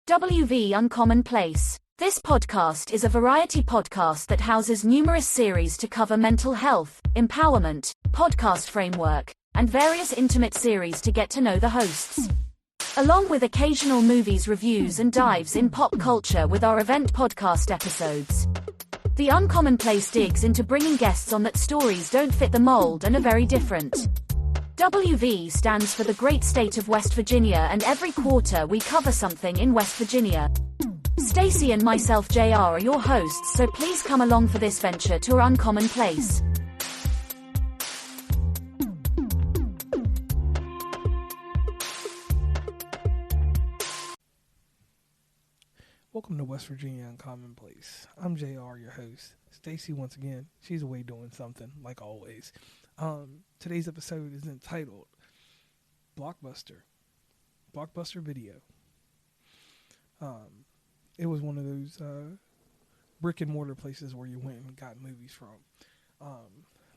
WV Uncommon Place. This podcast is a variety podcast that houses numerous series to cover mental health, empowerment, podcast framework, and various intimate series to get to know the hosts. Along with occasional movies reviews and dives in pop culture with our event podcast episodes. The Uncommon Place digs into bringing guests on that stories don't fit the mold and are very different. WV stands for the great state of West Virginia, and every quarter we cover something in West Virginia. Stacy and myself, JR, are your hosts, so please come along for this venture to our Uncommon Place. Welcome to West Virginia Uncommon Place. I'm JR, your host. Stacy, once again, she's away doing something, like always. Today's episode is entitled Blockbuster Video. It was one of those brick and mortar places where you went and got movies from.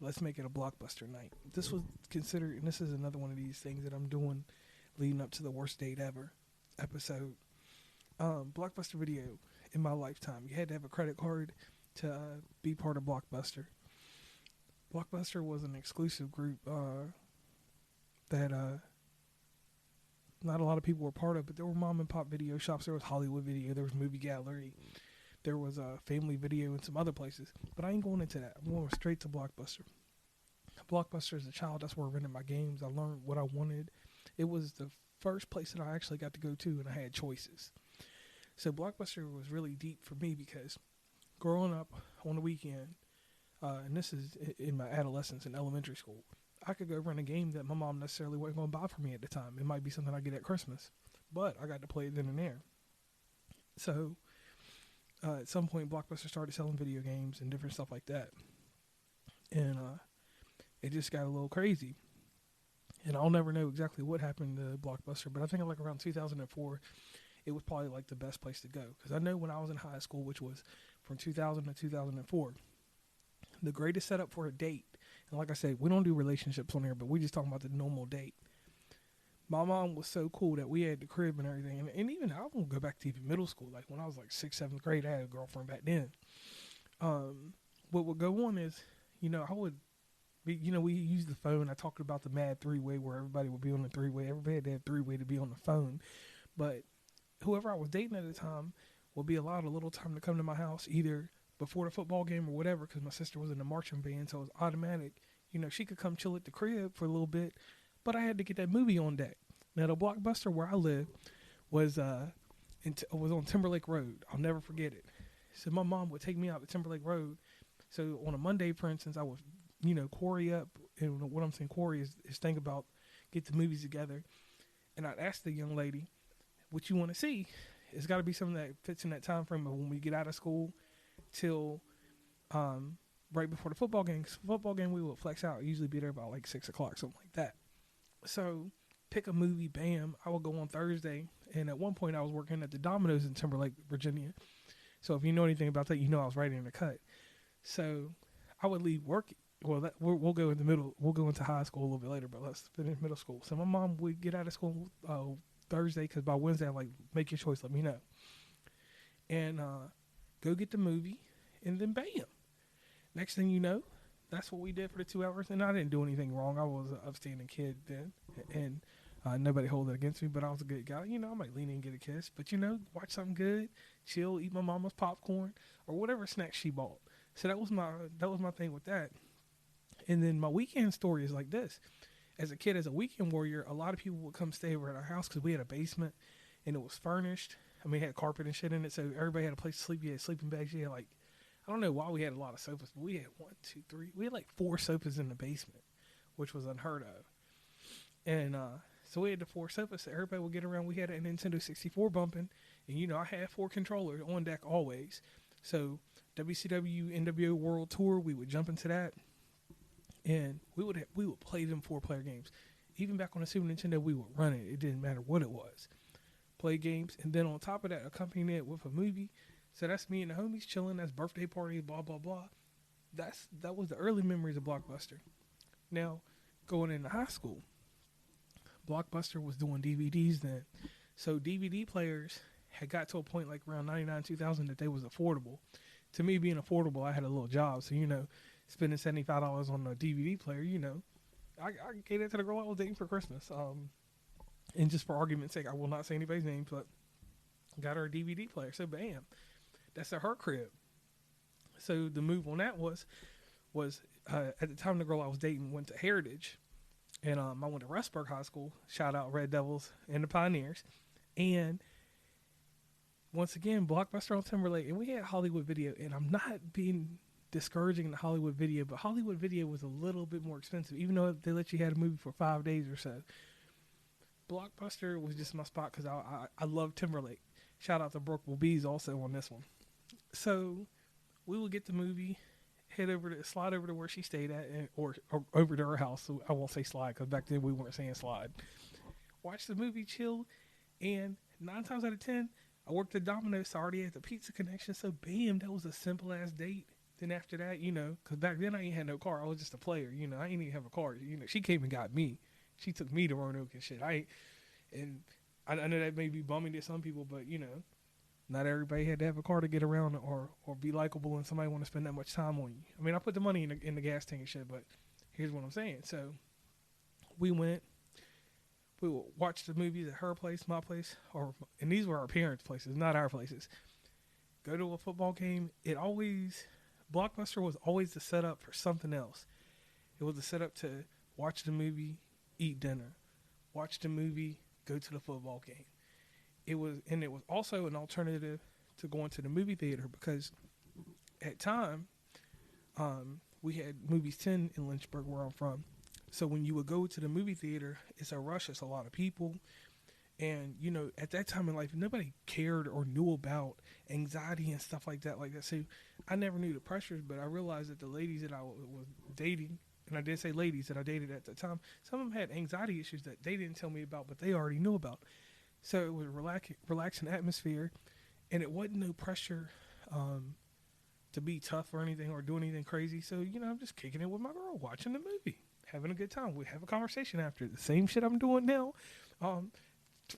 Let's make it a Blockbuster night. This was considered, and this is another one of these things that I'm doing leading up to the worst date ever episode. Blockbuster Video, in my lifetime, you had to have a credit card to be part of Blockbuster. Blockbuster was an exclusive group that not a lot of people were part of, but there were mom and pop video shops. There was Hollywood Video, there was Movie Gallery, there was Family Video, and some other places. But I ain't going into that. I'm going straight to Blockbuster. Blockbuster, as a child, that's where I rented my games. I learned what I wanted. It was the first place that I actually got to go to, and I had choices. So Blockbuster was really deep for me because growing up on the weekend, and this is in my adolescence in elementary school, I could go rent a game that my mom necessarily wasn't going to buy for me at the time. It might be something I get at Christmas, but I got to play it then and there. So at some point, Blockbuster started selling video games and different stuff like that. And it just got a little crazy. And I'll never know exactly what happened to Blockbuster, but I think like around 2004, it was probably like the best place to go. Because I know when I was in high school, which was from 2000 to 2004, the greatest setup for a date, and like I said, we don't do relationships on here, but we just talking about the normal date. My mom was so cool that we had the crib and everything, and even I won't go back to even middle school. Like when I was like 6th, 7th grade, I had a girlfriend back then. What would go on is, I would be, we used the phone. I talked about the mad three-way where everybody would be on the three-way. Everybody had to have three-way to be on the phone, but whoever I was dating at the time would be allowed a little time to come to my house, either before the football game or whatever, because my sister was in the marching band, so it was automatic. She could come chill at the crib for a little bit, but I had to get that movie on deck. Now, the Blockbuster where I lived was on Timberlake Road. I'll never forget it. So my mom would take me out to Timberlake Road. So on a Monday, for instance, I would, quarry up. And what I'm saying quarry is think about get the movies together. And I'd ask the young lady, what you want to see? It's got to be something that fits in that time frame of when we get out of school till right before the football game. Football game, we would flex out. Usually be there about like 6 o'clock, something like that. So pick a movie, bam. I would go on Thursday. And at one point, I was working at the Domino's in Timberlake, Virginia. So if you know anything about that, I was right in the cut. So I would leave work. Well, we'll go in the middle. We'll go into high school a little bit later, but let's finish middle school. So my mom would get out of school Thursday, because by Wednesday, I'm like, make your choice, let me know. And go get the movie, and then bam. Next thing you know, that's what we did for the 2 hours. And I didn't do anything wrong. I was an upstanding kid then, and nobody hold it against me, but I was a good guy. I might lean in and get a kiss, but watch something good, chill, eat my mama's popcorn, or whatever snack she bought. So that was my thing with that. And then my weekend story is like this. As a kid, as a weekend warrior, a lot of people would come stay over at our house because we had a basement, and it was furnished. It had carpet and shit in it, so everybody had a place to sleep. You had sleeping bags. You had I don't know why we had a lot of sofas, but we had 1, 2, 3. We had 4 sofas in the basement, which was unheard of. And so we had the 4 sofas, so everybody would get around. We had a Nintendo 64 bumping, and I had 4 controllers on deck always. So WCW NWO World Tour, we would jump into that, and we would play them 4-player games. Even back on the Super Nintendo, we would run it. It didn't matter what it was. Play games, and then on top of that, accompanying it with a movie. So that's me and the homies chilling. That's birthday parties, blah, blah, blah. That was the early memories of Blockbuster. Now, going into high school, Blockbuster was doing DVDs then. So DVD players had got to a point like around 99, 2000 that they was affordable. To me, being affordable, I had a little job. So, spending $75 on a DVD player, I gave that to the girl I was dating for Christmas. And just for argument's sake, I will not say anybody's name, but got her a DVD player. So, bam, that's at her crib. So the move on that was at the time the girl I was dating went to Heritage, and I went to Rustburg High School. Shout out Red Devils and the Pioneers. And once again, Blockbuster on Timberlake, and we had Hollywood Video. And I'm not being discouraging the Hollywood Video, but Hollywood Video was a little bit more expensive, even though they let you have a movie for 5 days or so. Blockbuster was just my spot because I love Timberlake. Shout out to Brookville Bees also on this one. So we would get the movie, slide over to where she stayed at, or over to her house. So I won't say slide because back then we weren't saying slide. Watch the movie, chill, and 9 times out of 10, I worked at Domino's, so I already had the pizza connection. So bam, that was a simple ass date. Then after that, because back then I ain't had no car. I was just a player. I ain't even have a car. She came and got me. She took me to Roanoke and shit. I know that may be bumming to some people, but not everybody had to have a car to get around or be likable, and somebody want to spend that much time on you. I mean, I put the money in the gas tank and shit, but here's what I'm saying. So we would watch the movies at her place, my place, and these were our parents' places, not our places. Go to a football game. Blockbuster was always the setup for something else. It was the setup to watch the movie, eat dinner, watch the movie, go to the football game. It was also an alternative to going to the movie theater because at time, we had Movies 10 in Lynchburg where I'm from. So when you would go to the movie theater, it's a rush. It's a lot of people. And, at that time in life, nobody cared or knew about anxiety and stuff like that. So I never knew the pressures, but I realized that the ladies that I was dating, and I did say ladies that I dated at the time, some of them had anxiety issues that they didn't tell me about, but they already knew about. So it was a relaxing atmosphere, and it wasn't no pressure to be tough or anything or do anything crazy. So, I'm just kicking it with my girl, watching the movie, having a good time. We have a conversation after. The same shit I'm doing now,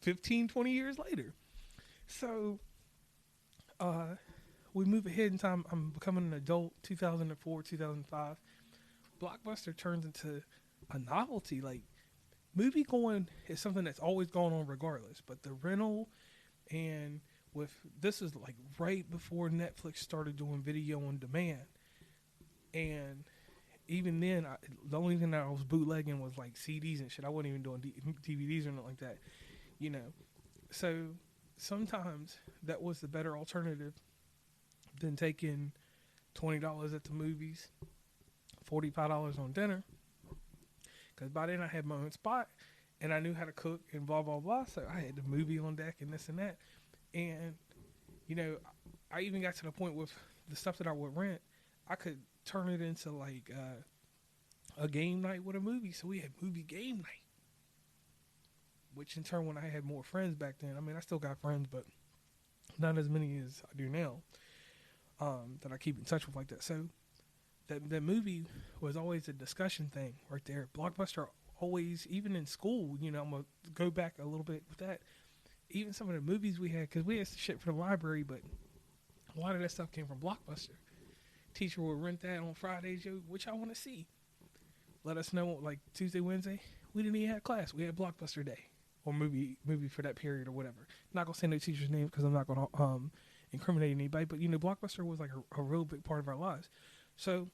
15, 20 years later. So we move ahead in time. I'm becoming an adult, 2004, 2005. Blockbuster turns into a novelty. Like, movie going is something that's always going on regardless. But the rental, and this is like right before Netflix started doing video on demand. And even then, the only thing that I was bootlegging was like CDs and shit. I wasn't even doing DVDs or nothing like that. So sometimes that was the better alternative than taking $20 at the movies, $45 on dinner. Because by then I had my own spot and I knew how to cook and blah, blah, blah. So I had the movie on deck and this and that. And, I even got to the point with the stuff that I would rent, I could turn it into like a game night with a movie. So we had movie game night. Which in turn, when I had more friends back then, I mean, I still got friends, but not as many as I do now, that I keep in touch with like that. So that movie was always a discussion thing right there. Blockbuster always, even in school, I'm going to go back a little bit with that. Even some of the movies we had, because we had shit for the library, but a lot of that stuff came from Blockbuster. Teacher would rent that on Fridays, which I want to see. Let us know, like Tuesday, Wednesday. We didn't even have class. We had Blockbuster Day. Or movie for that period or whatever. Not gonna say no teacher's name because I'm not gonna incriminate anybody. But Blockbuster was like a real big part of our lives. So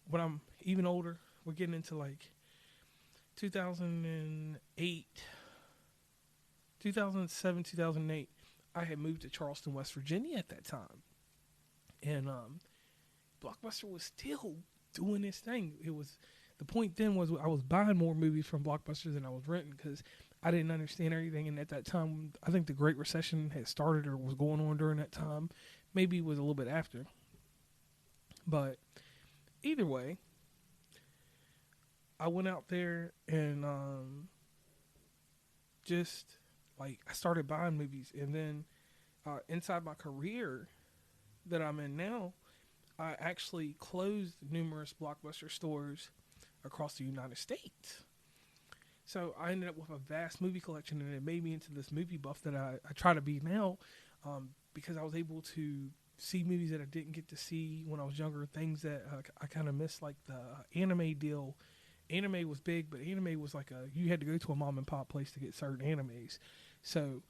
when I'm even older, we're getting into like 2008, 2007, 2008. I had moved to Charleston, West Virginia at that time, and Blockbuster was still doing this thing. The point then was I was buying more movies from Blockbuster than I was renting because I didn't understand everything, and at that time, I think the Great Recession had started or was going on during that time. Maybe it was a little bit after. But either way, I went out there and just, like, I started buying movies. And then inside my career that I'm in now, I actually closed numerous Blockbuster stores across the United States. So I ended up with a vast movie collection, and it made me into this movie buff that I try to be now. because I was able to see movies that I didn't get to see when I was younger, things that I kind of missed, like the anime deal. Anime was big, but anime was like you had to go to a mom and pop place to get certain animes. So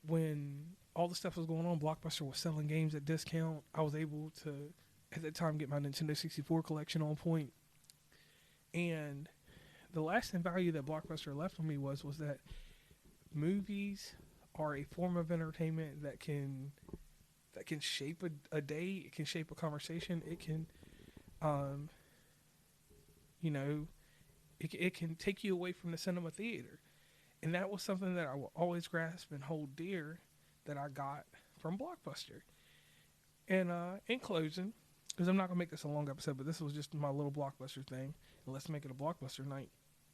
when all the stuff was going on, Blockbuster was selling games at discount. I was able to, at that time, get my Nintendo 64 collection on point. And the lasting value that Blockbuster left on me was that movies are a form of entertainment that can shape a day. It can shape a conversation. It can, it can take you away from the cinema theater. And that was something that I will always grasp and hold dear that I got from Blockbuster. And in closing, because I'm not going to make this a long episode, but this was just my little Blockbuster thing, and let's make it a Blockbuster night.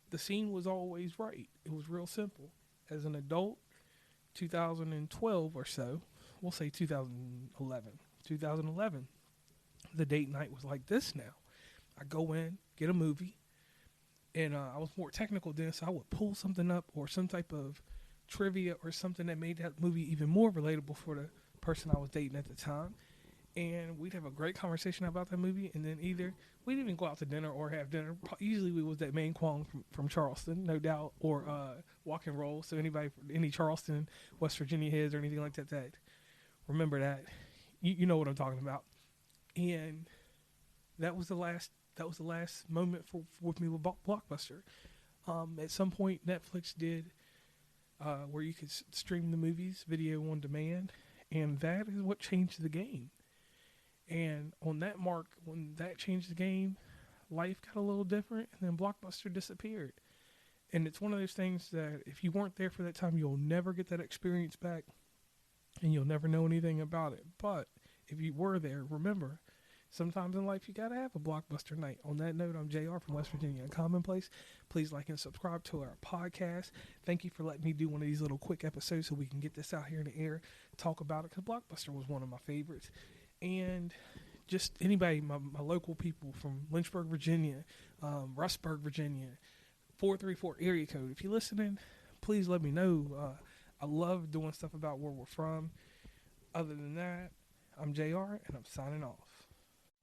The scene was always right. It was real simple. As an adult, 2012 or so, we'll say 2011, the date night was like this now. I go in, get a movie, and I was more technical then, so I would pull something up or some type of trivia or something that made that movie even more relatable for the person I was dating at the time. And we'd have a great conversation about that movie, and then either we'd even go out to dinner or have dinner. Usually we was that main Kwong from Charleston, no doubt, or Walk and Roll. So any Charleston, West Virginia heads or anything like that remember that, you know what I'm talking about. And that was the last moment with me with Blockbuster. At some point, Netflix did where you could stream the movies, video on demand, and that is what changed the game. And on that mark, when that changed the game, life got a little different, and then Blockbuster disappeared. And it's one of those things that if you weren't there for that time, you'll never get that experience back, and you'll never know anything about it. But if you were there, remember, sometimes in life you got to have a Blockbuster night. On that note, I'm JR from West Virginia Commonplace. Please like and subscribe to our podcast. Thank you for letting me do one of these little quick episodes so we can get this out here in the air, talk about it, because Blockbuster was one of my favorites. And just anybody, my local people from Lynchburg, Virginia, Rustburg, Virginia, 434 area code. If you're listening, please let me know. I love doing stuff about where we're from. Other than that, I'm JR, and I'm signing off.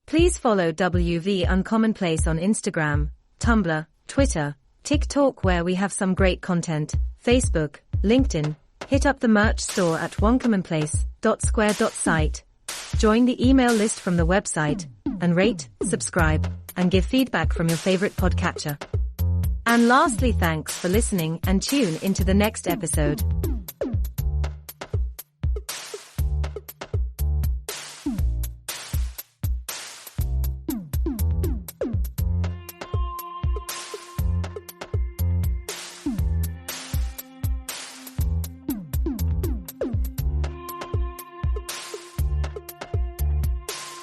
Please follow WV Uncommonplace on Instagram, Tumblr, Twitter, TikTok, where we have some great content, Facebook, LinkedIn. Hit up the merch store at onecommonplace.square.site. Join the email list from the website, and rate, subscribe, and give feedback from your favorite podcatcher. And lastly, thanks for listening, and tune into the next episode.